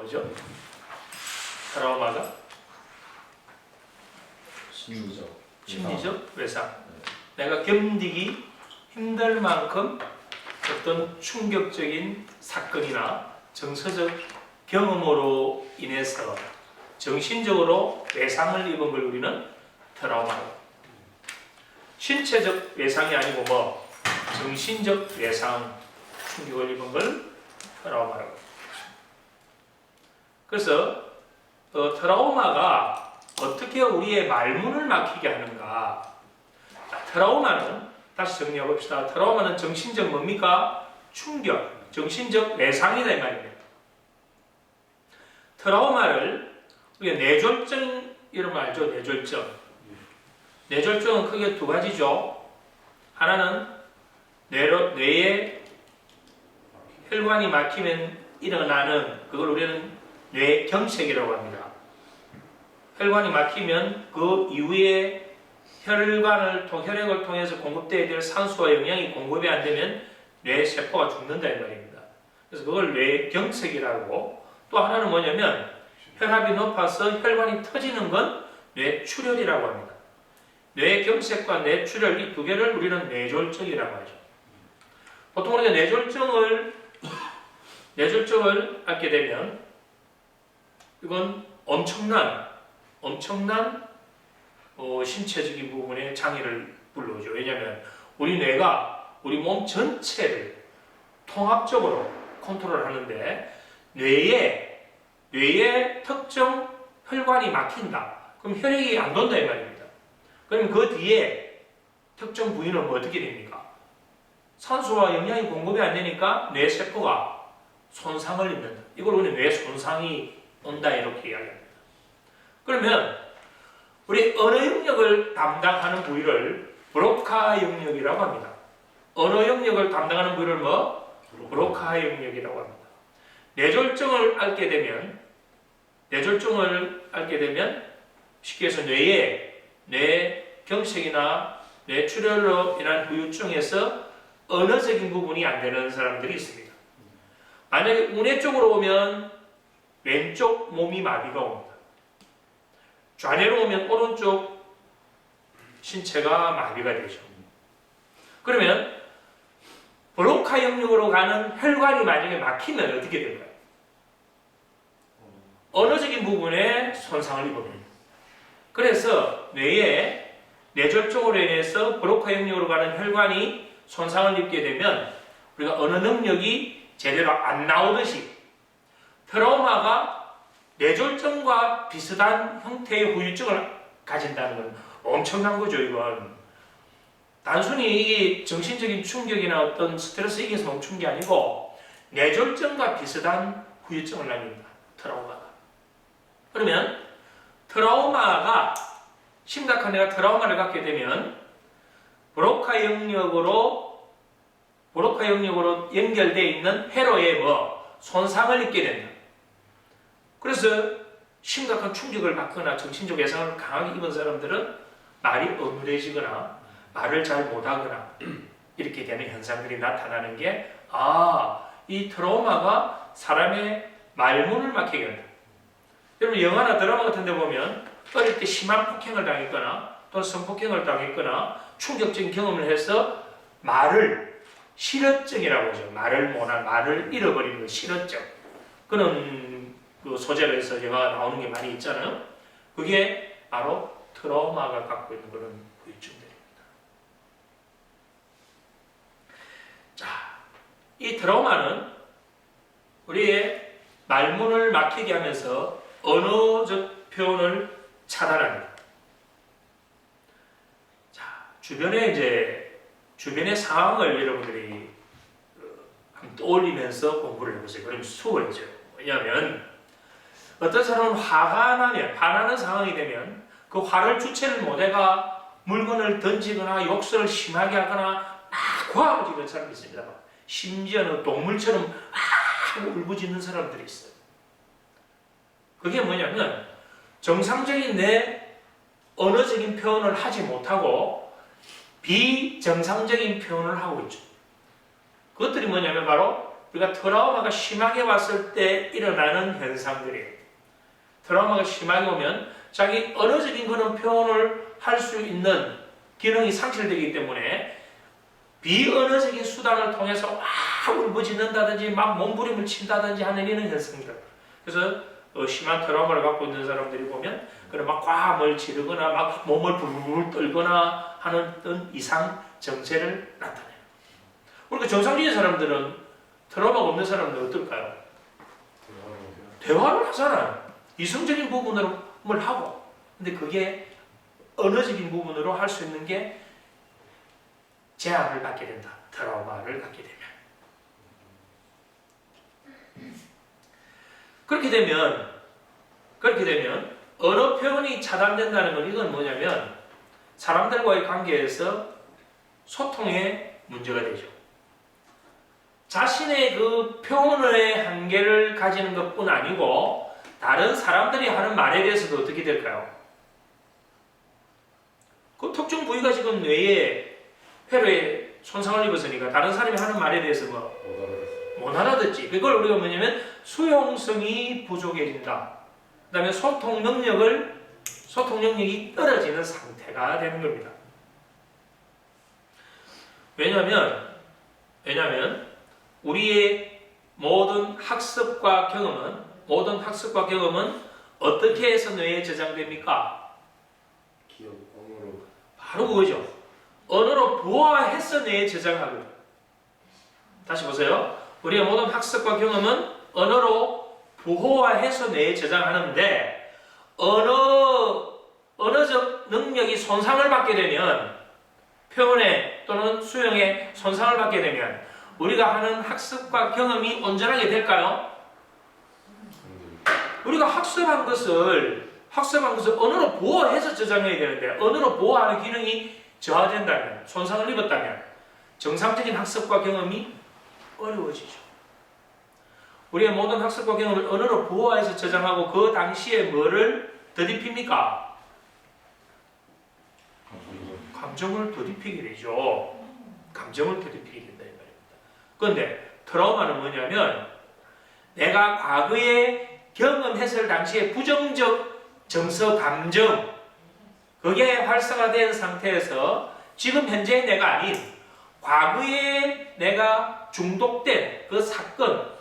뭐죠? 트라우마가 심리적 외상. 내가 견디기 힘들 만큼 어떤 충격적인 사건이나 정서적 경험으로 인해서 정신적으로 외상을 입은 걸 우리는 트라우마로. 신체적 외상이 아니고 뭐 정신적 외상, 충격을 입은 걸 트라우마라고. 그래서 트라우마가 어떻게 우리의 말문을 막히게 하는가? 자, 트라우마는 다시 정리해 봅시다. 트라우마는 정신적 뭡니까? 충격, 정신적 외상이다 이 말입니다. 트라우마를 우리가 뇌졸중 이런 말 알죠? 뇌졸중. 뇌졸중은 크게 두 가지죠. 하나는 뇌에 혈관이 막히면 일어나는 그걸 우리는 뇌경색이라고 합니다. 혈관이 막히면 그 이후에 혈액을 통해서 공급되어야 될 산소와 영양이 공급이 안 되면 뇌세포가 죽는다 이 말입니다. 그래서 그걸 뇌경색이라고. 또 하나는 뭐냐면 혈압이 높아서 혈관이 터지는 건 뇌출혈이라고 합니다. 뇌경색과 뇌출혈 이 두 개를 우리는 뇌졸중이라고 하죠. 보통 우리가 뇌졸중을 앓게 되면 이건 엄청난 신체적인 부분에 장애를 불러오죠. 왜냐하면 우리 뇌가 우리 몸 전체를 통합적으로 컨트롤하는데 뇌에 특정 혈관이 막힌다. 그럼 혈액이 안 돈다 이 말입니다. 그러면 그 뒤에 특정 부위는 뭐 어떻게 됩니까? 산소와 영양이 공급이 안 되니까 뇌세포가 손상을 입는다. 이걸 우리 뇌 손상이 온다 이렇게 이야기합니다. 그러면 우리 언어 영역을 담당하는 부위를 브로카 영역이라고 합니다. 언어 영역을 담당하는 부위를 뭐? 브로카 영역이라고 합니다. 뇌졸중을 앓게 되면 쉽게 해서 뇌경색이나 뇌출혈로 인한 후유증에서 언어적인 부분이 안 되는 사람들이 있습니다. 만약에 우뇌 쪽으로 오면 왼쪽 몸이 마비가 옵니다. 좌뇌로 오면 오른쪽 신체가 마비가 되죠. 그러면 브로카 영역으로 가는 혈관이 만약에 막히면 어떻게 될까요? 언어적인 부분에 손상을 입어버립니다. 그래서 뇌에 뇌졸중으로 인해서 브로카 영역으로 가는 혈관이 손상을 입게 되면 우리가 언어 능력이 제대로 안 나오듯이 트라우마가 뇌졸중과 비슷한 형태의 후유증을 가진다는 건 엄청난 거죠. 이건 단순히 이게 정신적인 충격이나 어떤 스트레스 이게서 멈춘 게 아니고 뇌졸중과 비슷한 후유증을 남깁니다. 트라우마가. 그러면 트라우마가 심각한 애가 트라우마를 갖게 되면 브로카 영역으로 연결되어 있는 회로에 손상을 입게 된다. 그래서 심각한 충격을 받거나 정신적 외상을 강하게 입은 사람들은 말이 어눌해지거나 말을 잘 못하거나 이렇게 되는 현상들이 나타나는 게 이 트라우마가 사람의 말문을 막히게 한다. 여러분 영화나 드라마 같은 데 보면 어릴 때 심한 폭행을 당했거나 또는 성폭행을 당했거나 충격적인 경험을 해서 실어증이라고 하죠. 말을 잃어버리는 거 실어증. 그런 그 소재로 해서 영화가 나오는 게 많이 있잖아요. 그게 바로 트라우마가 갖고 있는 그런 후유증들입니다. 자, 이 트라우마는 우리의 말문을 막히게 하면서 언어적 표현을 차단합니다. 자, 주변의 상황을 여러분들이 한번 떠올리면서 공부를 해보세요. 그럼 수월해져요. 왜냐하면 어떤 사람은 화나는 상황이 되면 그 화를 주체를 못해가 물건을 던지거나 욕설을 심하게 하거나 과하고 이런 사람이 있습니다. 심지어는 동물처럼 하고 울부짖는 사람들이 있어요. 그게 뭐냐면 정상적인 내 언어적인 표현을 하지 못하고 비정상적인 표현을 하고 있죠. 그것들이 뭐냐면 바로 우리가 트라우마가 심하게 왔을 때 일어나는 현상들이에요. 트라우마가 심하게 오면 자기 언어적인 그런 표현을 할 수 있는 기능이 상실되기 때문에 비언어적인 수단을 통해서 막 울부짖는다든지 막 몸부림을 친다든지 하는 이런 현상들. 그래서 심한 트라우마를 갖고 있는 사람들이 보면 그런 막 과음을 지르거나 막 몸을 부르르 떨거나 하는 어떤 이상 정체를 나타내요. 그러니까 정상적인 사람들은 트라우마가 없는 사람들은 어떨까요? 대화를 하잖아요. 이성적인 부분으로 뭘 하고. 근데 그게 언어적인 부분으로 할 수 있는 게 제한을 받게 된다. 트라우마를 갖게 되면. 그렇게 되면 언어 표현이 차단된다는 건 이건 뭐냐면 사람들과의 관계에서 소통에 문제가 되죠. 자신의 그 표현의 한계를 가지는 것뿐 아니고 다른 사람들이 하는 말에 대해서도 어떻게 될까요? 그 특정 부위가 지금 뇌에 회로에 손상을 입었으니까 다른 사람이 하는 말에 대해서 못 알아듣지. 그걸 우리가 뭐냐면 수용성이 부족해진다. 그 다음에 소통 능력이 떨어지는 상태가 되는 겁니다. 왜냐하면 우리의 모든 학습과 경험은 어떻게 해서 뇌에 저장됩니까? 기억, 언어로. 바로 그거죠. 언어로 부화해서 뇌에 저장하거든요. 다시 보세요. 우리의 모든 학습과 경험은 언어로 부호화해서 뇌에 저장하는데 언어적 능력이 손상을 받게 되면 표현에 또는 수용에 손상을 받게 되면 우리가 하는 학습과 경험이 온전하게 될까요? 우리가 학습한 것을 언어로 보호해서 저장해야 되는데 언어로 보호하는 기능이 저하된다면, 손상을 입었다면 정상적인 학습과 경험이 어려워지죠. 우리의 모든 학습과 경험을 언어로 보호해서 저장하고 그 당시에 뭐를 더딥힙니까? 감정을 더딥히게 되죠. 감정을 더딥히게 된다 이 말입니다. 그런데 트라우마는 뭐냐면 내가 과거에 경험했을 당시에 부정적 정서 감정 그게 활성화된 상태에서 지금 현재의 내가 아닌 과거에 내가 중독된 그 사건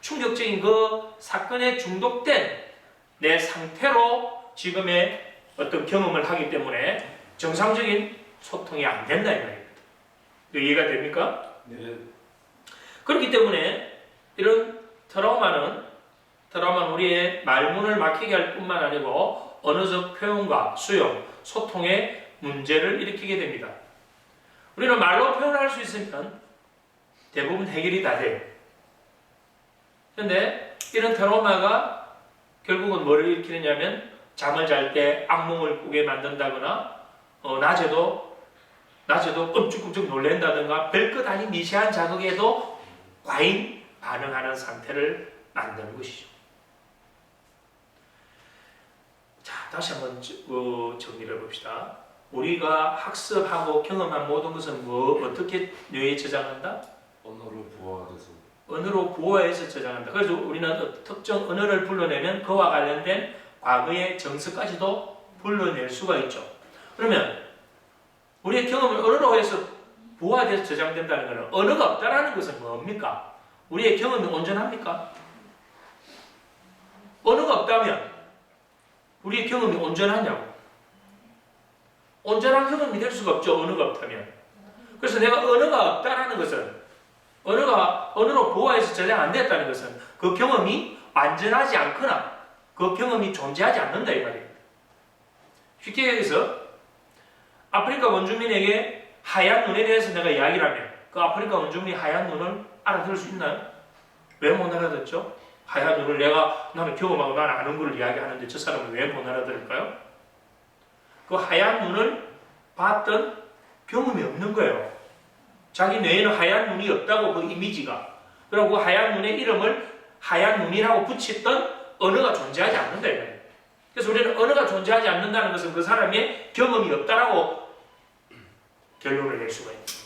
충격적인 그 사건에 중독된 내 상태로 지금의 어떤 경험을 하기 때문에 정상적인 소통이 안 된다 이 말입니다. 이해가 됩니까? 네. 그렇기 때문에 이런 트라우마는 우리의 말문을 막히게 할 뿐만 아니고 언어적 표현과 수용, 소통에 문제를 일으키게 됩니다. 우리는 말로 표현할 수 있으면 대부분 해결이 다 돼요. 그런데 이런 트라우마가 결국은 뭐를 일으키느냐면 잠을 잘 때 악몽을 꾸게 만든다거나 낮에도 끔찍끔찍 놀랜다든가 별것 아닌 미세한 자극에도 과잉 반응하는 상태를 만드는 것이죠. 자, 다시 한번 정리를 해봅시다. 우리가 학습하고 경험한 모든 것은 어떻게 뇌에 저장한다? 언어로 부화돼서. 언어로 부호해서 저장한다. 그래서 우리는 특정 언어를 불러내면 그와 관련된 과거의 정서까지도 불러낼 수가 있죠. 그러면 우리의 경험을 언어로 해서 부호화돼서 저장된다는 것은 언어가 없다는 것은 뭡니까? 우리의 경험이 온전합니까? 언어가 없다면 우리의 경험이 온전하냐고. 온전한 경험이 될 수가 없죠. 언어가 없다면. 그래서 내가 언어가 없다는 것은 언어로 보호해서 저장 안 됐다는 것은 그 경험이 완전하지 않거나 그 경험이 존재하지 않는다 이 말이에요. 쉽게 얘기해서 아프리카 원주민에게 하얀 눈에 대해서 내가 이야기를 하면 그 아프리카 원주민이 하얀 눈을 알아들을 수 있나요? 왜 못 알아듣죠? 하얀 눈을 나는 경험하고 나는 아는 걸 이야기하는데 저 사람은 왜 못 알아들을까요? 그 하얀 눈을 봤던 경험이 없는 거예요. 자기 뇌에는 하얀 눈이 없다고 그 이미지가. 그리고 그 하얀 눈의 이름을 하얀 눈이라고 붙였던 언어가 존재하지 않는다 이거예요. 그래서 우리는 언어가 존재하지 않는다는 것은 그 사람의 경험이 없다라고 결론을 낼 수가 있습니다.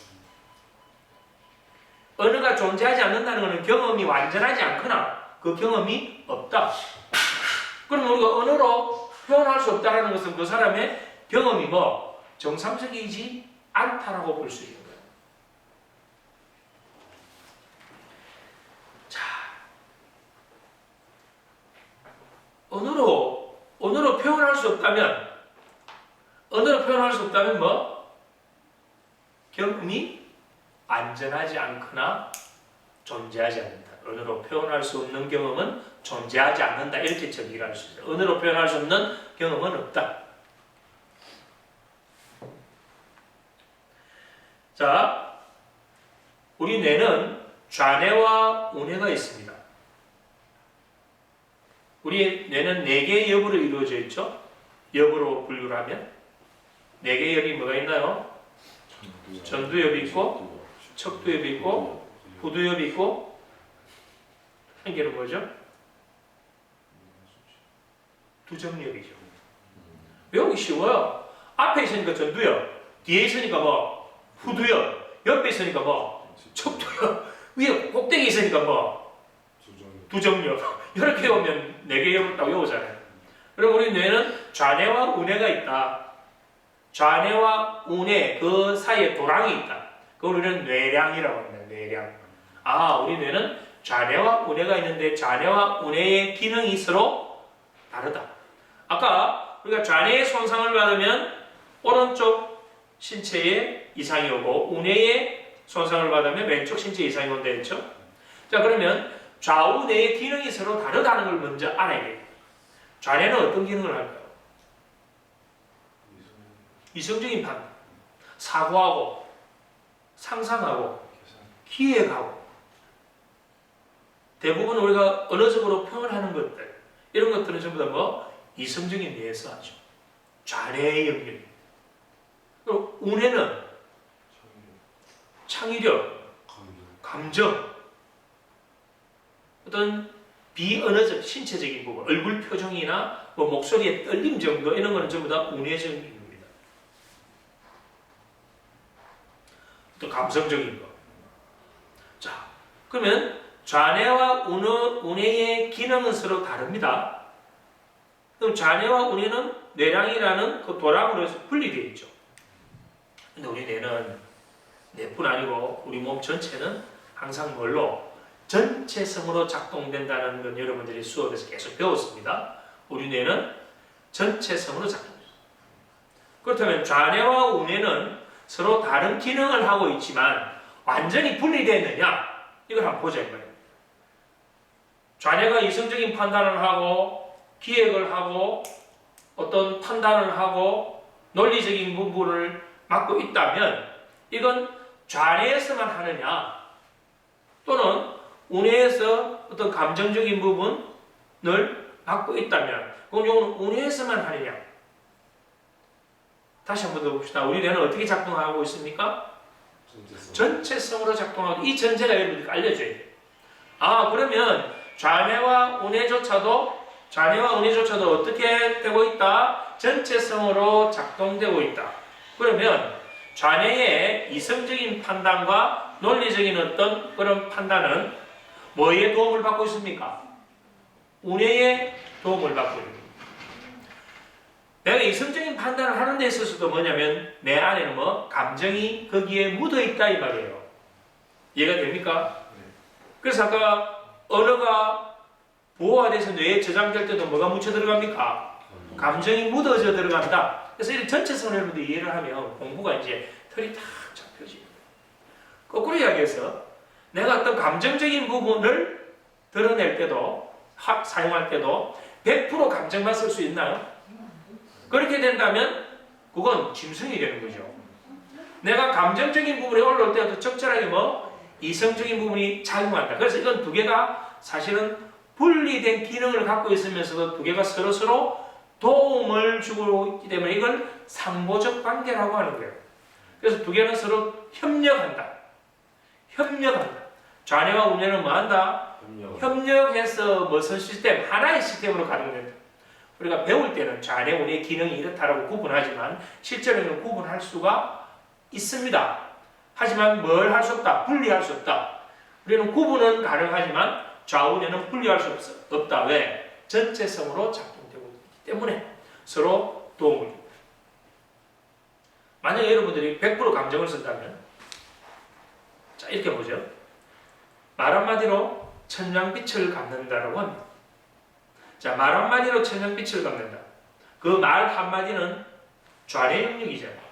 언어가 존재하지 않는다는 것은 경험이 완전하지 않거나 그 경험이 없다. 그럼 우리가 언어로 표현할 수 없다는 것은 그 사람의 경험이 정상적이지 않다라고 볼 수 있는 거예요. 자, 언어로 표현할 수 없다면 경험이 완전하지 않거나 존재하지 않는다. 언어로 표현할 수 없는 경험은 존재하지 않는다. 이렇게 정의할 수 있어요. 언어로 표현할 수 없는 경험은 없다. 자, 우리 뇌는 좌뇌와 우뇌가 있습니다. 우리 뇌는 4개의 엽으로 이루어져 있죠. 엽으로 분류를 하면 4개의 엽이 뭐가 있나요? 전두엽이 있고 척두엽이 있고 부두엽이 있고 한 개는 뭐죠? 두정엽이죠. 외우기 쉬워요. 앞에 있으니까 전두엽, 뒤에 있으니까 후두엽, 옆에 있으니까 척두엽, 위에 꼭대기 있으니까 두정엽. 이렇게 오면 4개 엽을 딱 외우잖아요. 그리고 우리 뇌는 좌뇌와 우뇌가 있다. 좌뇌와 우뇌 그 사이에 도랑이 있다. 그걸 우리는 뇌량이라고 합니다. 뇌량. 우리 뇌는 좌뇌와 우뇌가 있는데 좌뇌와 우뇌의 기능이 서로 다르다. 아까 우리가 좌뇌의 손상을 받으면 오른쪽 신체에 이상이 오고 우뇌의 손상을 받으면 왼쪽 신체 이상이 온다 했죠. 자, 그러면 좌우 뇌의 기능이 서로 다르다는 걸 먼저 알아야 돼요. 좌뇌는 어떤 기능을 할까요? 이성적인 판단, 사고하고 상상하고 기획하고 대부분 우리가 언어적으로 표현하는 것들 이런 것들은 전부 다 이성적인 뇌에서 하죠. 좌뇌의 영역. 그리고 우뇌는 창의력, 감정, 어떤 비언어적 신체적인 부분, 얼굴 표정이나 목소리의 떨림 정도 이런 거는 전부 다 우뇌적인 겁니다. 또 감성적인 거. 자, 그러면 좌뇌와 우뇌의 기능은 서로 다릅니다. 그럼 좌뇌와 우뇌는 뇌량이라는 그 도랑으로 해서 분리되어 있죠. 근데 우리 뇌는 뇌뿐 아니고 우리 몸 전체는 항상 전체성으로 작동된다는 건 여러분들이 수업에서 계속 배웠습니다. 우리 뇌는 전체성으로 작동됩니다. 그렇다면 좌뇌와 우뇌는 서로 다른 기능을 하고 있지만 완전히 분리되었느냐? 이걸 한번 보자 이 말이에요. 좌뇌가 이성적인 판단을 하고 기획을 하고 어떤 판단을 하고 논리적인 부분을 맡고 있다면 이건 좌뇌에서만 하느냐 또는 우뇌에서 어떤 감정적인 부분을 맡고 있다면 그건 이건 우뇌에서만 하느냐. 다시 한번 더 봅시다. 우리 뇌는 어떻게 작동하고 있습니까? 전체성으로 작동하고 이 전제가 여러분들께 알려줘야 돼요. 그러면 좌뇌와 우뇌조차도 어떻게 되고 있다? 전체성으로 작동되고 있다. 그러면 좌뇌의 이성적인 판단과 논리적인 어떤 그런 판단은 뭐에 도움을 받고 있습니까? 우뇌의 도움을 받고 있습니다. 내가 이성적인 판단을 하는 데 있어서도 뭐냐면 내 안에는 감정이 거기에 묻어 있다 이 말이에요. 이해가 됩니까? 그래서 아까 언어가 보호화돼서 뇌에 저장될 때도 뭐가 묻혀 들어갑니까? 감정이 묻어져 들어간다. 그래서 이 전체성을 여러분들 이해를 하면 공부가 이제 털이 탁 잡혀집니다. 거꾸로 이야기해서 내가 어떤 감정적인 부분을 드러낼 때도 사용할 때도 100% 감정만 쓸 수 있나요? 그렇게 된다면 그건 짐승이 되는 거죠. 내가 감정적인 부분에 올라올 때도 적절하게 이성적인 부분이 작용한다. 그래서 이건 두 개가 사실은 분리된 기능을 갖고 있으면서도 두 개가 서로 도움을 주고 있기 때문에 이걸 상보적 관계라고 하는 거예요. 그래서 두 개는 서로 협력한다. 좌뇌와 우뇌는 뭐한다? 협력해서 무슨 시스템? 하나의 시스템으로 가동된다. 우리가 배울 때는 좌뇌, 우뇌의 기능이 이렇다라고 구분하지만 실제로는 구분할 수가 있습니다. 하지만 뭘 할 수 없다? 분리할 수 없다. 우리는 구분은 가능하지만 좌우뇌는 분리할 수 없다. 왜? 전체성으로 작동되고 있기 때문에 서로 도움을 줍니다. 만약에 여러분들이 100% 감정을 쓴다면 자 이렇게 보죠. 말 한마디로 천냥빛을 갚는다라고 합니다. 자, 말 한마디로 천냥빛을 갚는다. 그 말 한마디는 좌뇌 영역이잖아요.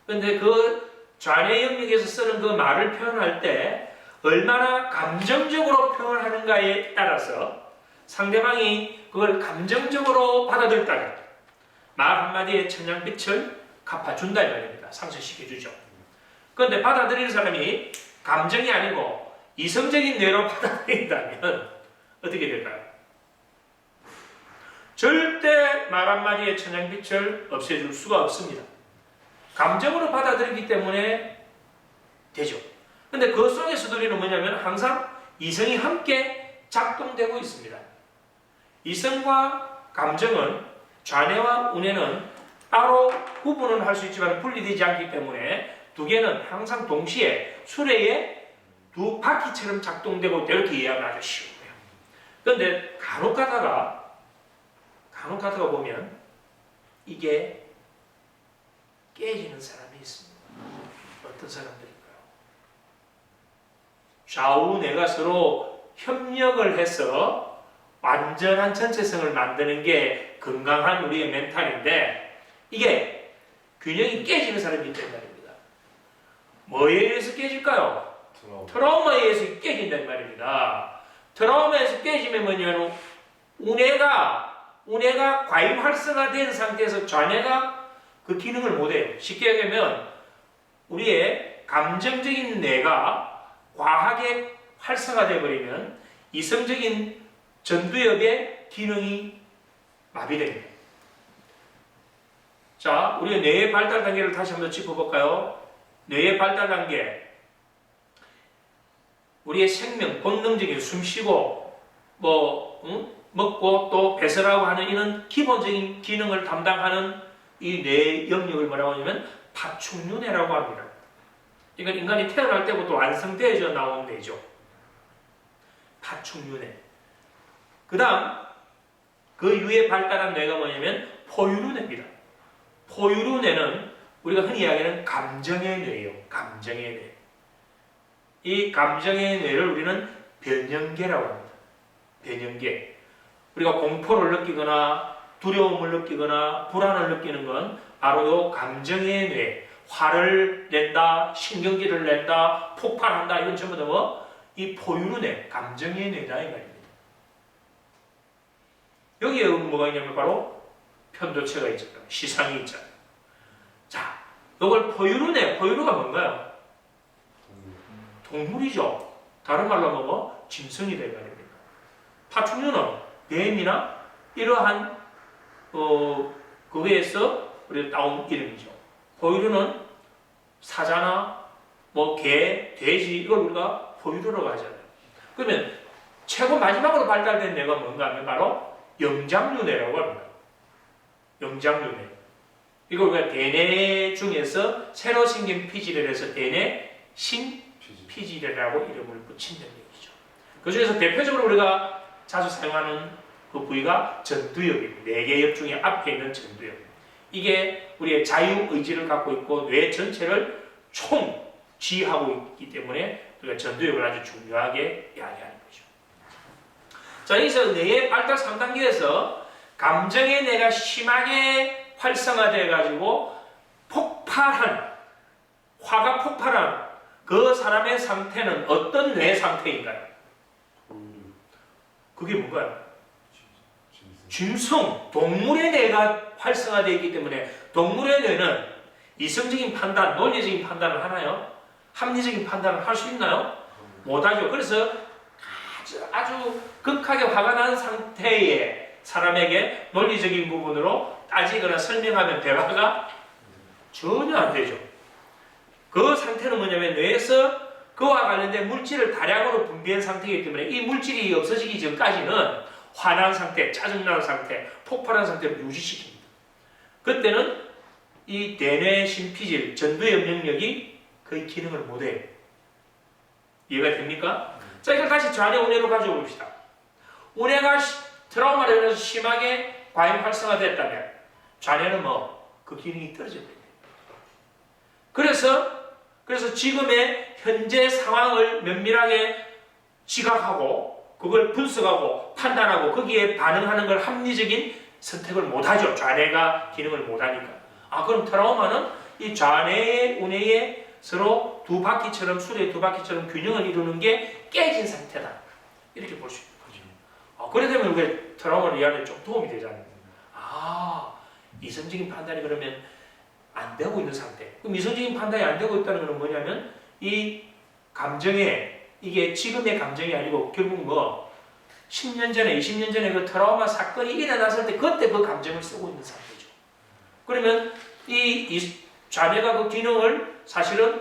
근데 그 좌뇌 영역에서 쓰는 그 말을 표현할 때 얼마나 감정적으로 표현을 하는가에 따라서 상대방이 그걸 감정적으로 받아들였다면 말 한마디에 천냥빛을 갚아준다 이 말입니다. 상쇄시켜주죠. 그런데 받아들이는 사람이 감정이 아니고 이성적인 뇌로 받아들인다면 어떻게 될까요? 절대 말 한마디에 천냥빛을 없애줄 수가 없습니다. 감정으로 받아들이기 때문에 되죠. 근데 그 속에서도 우리는 뭐냐면 항상 이성이 함께 작동되고 있습니다. 이성과 감정은 좌뇌와 우뇌는 따로 구분은 할 수 있지만 분리되지 않기 때문에 두 개는 항상 동시에 수레의 두 바퀴처럼 작동되고 이렇게 이해하면 아주 쉬운 거예요. 그런데 간혹 가다가 보면 이게 깨지는 사람이 있습니다. 어떤 사람들일까요? 좌우뇌가 서로 협력을 해서 완전한 전체성을 만드는 게 건강한 우리의 멘탈인데 이게 균형이 깨지는 사람이 있단 말입니다. 뭐에 의해서 깨질까요? 트라우마에 의해서 깨진단 말입니다. 트라우마에서 깨지면 뭐냐면 우뇌가 과잉 활성화된 상태에서 좌뇌가 그 기능을 못해요. 쉽게 얘기하면 우리의 감정적인 뇌가 과하게 활성화되어 버리면 이성적인 전두엽의 기능이 마비됩니다. 자, 우리의 뇌의 발달 단계를 다시 한번 짚어볼까요? 뇌의 발달 단계, 우리의 생명, 본능적인 숨쉬고 먹고 또 배설하고 하는 이런 기본적인 기능을 담당하는 이 뇌 영역을 뭐라고 하냐면 파충류뇌라고 합니다. 이건 인간이 태어날 때부터 완성되어져 나온 뇌죠. 파충류뇌. 그 다음 그 이후에 발달한 뇌가 뭐냐면 포유류뇌입니다. 포유류뇌는 우리가 흔히 이야기하는 감정의 뇌예요. 감정의 뇌. 이 감정의 뇌를 우리는 변형계라고 합니다. 변형계. 우리가 공포를 느끼거나 두려움을 느끼거나 불안을 느끼는 건 바로 이 감정의 뇌. 화를 낸다, 신경질을 낸다, 폭발한다. 이건 전부 다 이 포유류뇌, 감정의 뇌다 이 말입니다. 여기에 뭐가 있냐면 바로 편도체가 있잖아요. 시상이 있잖아요. 자, 이걸 포유류뇌, 포유류가 뭔가요? 동물이죠. 다른 말로 하면 짐승이다 이 말입니다. 파충류는 뱀이나 이러한 그거에서 우리가 따온 이름이죠. 포유류는 사자나 개, 돼지 이걸 우리가 포유류라고 하잖아요. 그러면 최고 마지막으로 발달된 뇌가 뭔가 하면 바로 영장류뇌라고 합니다. 영장류뇌. 이걸 우리가 대뇌 중에서 새로 생긴 피지를 해서 대뇌 신피지라고 이름을 붙인다는 얘기죠. 그 중에서 대표적으로 우리가 자주 사용하는 그 부위가 전두엽입니다. 4개 엽 중에 앞에 있는 전두엽. 이게 우리의 자유의지를 갖고 있고 뇌 전체를 총지휘하고 있기 때문에 우리가 전두엽을 아주 중요하게 이야기하는 거죠. 자, 여기서 뇌의 발달 3단계에서 감정의 뇌가 심하게 활성화되어 가지고 화가 폭발한 그 사람의 상태는 어떤 뇌 상태인가요? 그게 뭔가요? 짐승, 동물의 뇌가 활성화되어 있기 때문에 동물의 뇌는 이성적인 판단, 논리적인 판단을 하나요? 합리적인 판단을 할 수 있나요? 못하죠. 그래서 아주 극하게 화가 난 상태의 사람에게 논리적인 부분으로 따지거나 설명하면 대화가 전혀 안 되죠. 그 상태는 뭐냐면 뇌에서 그와 관련된 물질을 다량으로 분비한 상태이기 때문에 이 물질이 없어지기 전까지는 화난 상태, 짜증나는 상태, 폭발한 상태를 유지시킵니다. 그때는 이 대뇌 신피질, 전두엽 영역이 거의 기능을 못해요. 이해가 됩니까? 자, 이걸 다시 좌뇌 우뇌로 가져오 봅시다. 우뇌가 트라우마로 인해서 심하게 과잉 활성화됐다면 좌뇌는 그 기능이 떨어져 버립니다. 그래서 지금의 현재 상황을 면밀하게 지각하고 그걸 분석하고 판단하고 거기에 반응하는 걸 합리적인 선택을 못하죠. 좌뇌가 기능을 못하니까. 그럼 트라우마는 이 좌뇌의 우뇌의 서로 두 바퀴처럼 수레의 두 바퀴처럼 균형을 이루는 게 깨진 상태다. 이렇게 볼 수 있는 거죠. 그래 되면 왜 트라우마를 이해하는 데 좀 도움이 되잖아요. 이성적인 판단이 그러면 안 되고 있는 상태. 그럼 이성적인 판단이 안 되고 있다는 것은 뭐냐면 이 감정에 이게 지금의 감정이 아니고 결국 10년 전에 20년 전에 그 트라우마 사건이 일어났을 때 그때 그 감정을 쓰고 있는 상태죠. 그러면 이 좌뇌가 그 기능을 사실은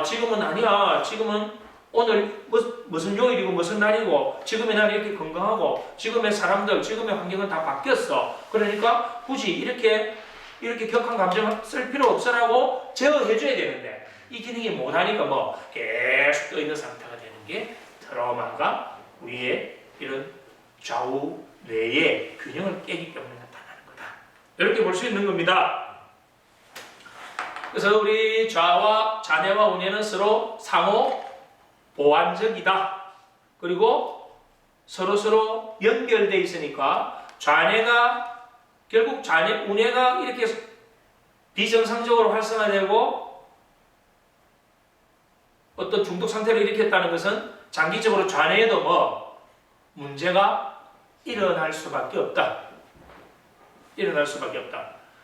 지금은 아니야. 지금은 오늘 무슨 요일이고 무슨 날이고 지금의 날이 이렇게 건강하고 지금의 사람들 지금의 환경은 다 바뀌었어. 그러니까 굳이 이렇게 격한 감정을 쓸 필요 없어라고 제어해줘야 되는데 이 기능이 못하니까 계속 떠있는 상태가 되는 게 트라우마가 우리의 이런 좌우 뇌의 균형을 깨기 때문에 나타나는 거다. 이렇게 볼 수 있는 겁니다. 그래서 우리 좌뇌와 우뇌는 서로 상호 보완적이다. 그리고 서로 연결되어 있으니까 결국 우뇌가 이렇게 비정상적으로 활성화되고 어떤 중독 상태를 일으켰다는 것은 장기적으로 좌뇌에도 문제가 일어날 수밖에 없다.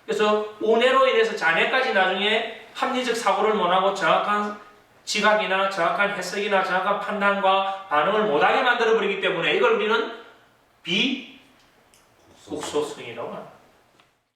그래서 우뇌로 인해서 좌뇌까지 나중에 합리적 사고를 못하고 정확한 지각이나 정확한 해석이나 정확한 판단과 반응을 못하게 만들어버리기 때문에 이걸 우리는 비국소성이라고 합니다.